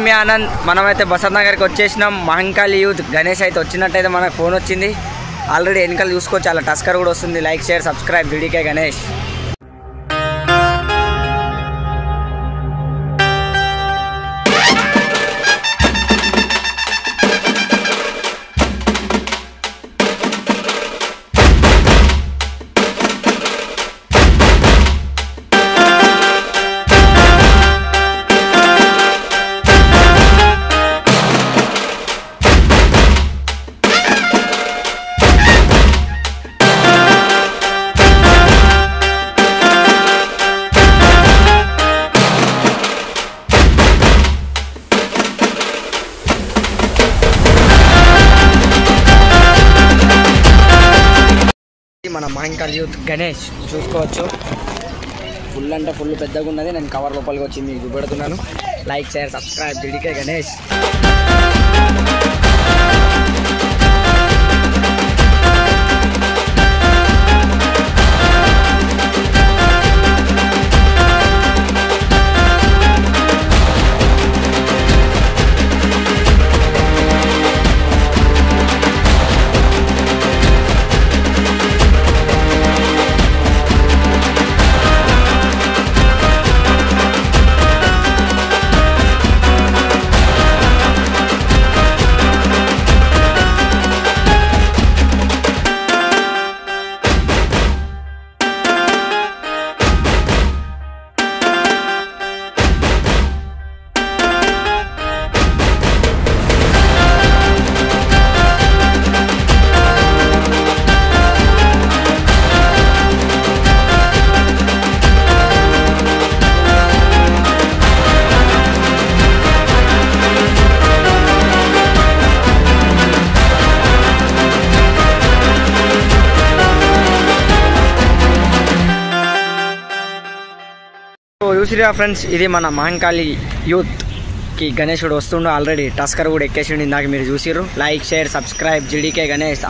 మీ ఆనంద్. మనమైతే బసంత్ నగర్కి వచ్చేసినాం. మహంకాళి యూత్ గణేష్ అయితే వచ్చినట్టయితే మనకు ఫోన్ వచ్చింది. ఆల్రెడీ వెనకాల చూసుకోవచ్చు, అలా టస్కర్ కూడా వస్తుంది. Like share subscribe GDK Ganesh. మన మహంకాళి యూత్ గణేష్ చూసుకోవచ్చు. ఫుల్ అంటే ఫుల్ పెద్దగా ఉన్నది. నేను కవర్ లోపలికి వచ్చి మీకు చూపెడుతున్నాను. Like share subscribe GDK Ganesh. చూసిరా ఫ్రెండ్స్, ఇది మన మహంకాళి యూత్కి గణేశుడు వస్తుండు. ఆల్రెడీ టస్కర్ కూడా ఎక్కేసిండు. ఇందాక మీరు చూసిర్రు. Like share subscribe GDK Ganesh.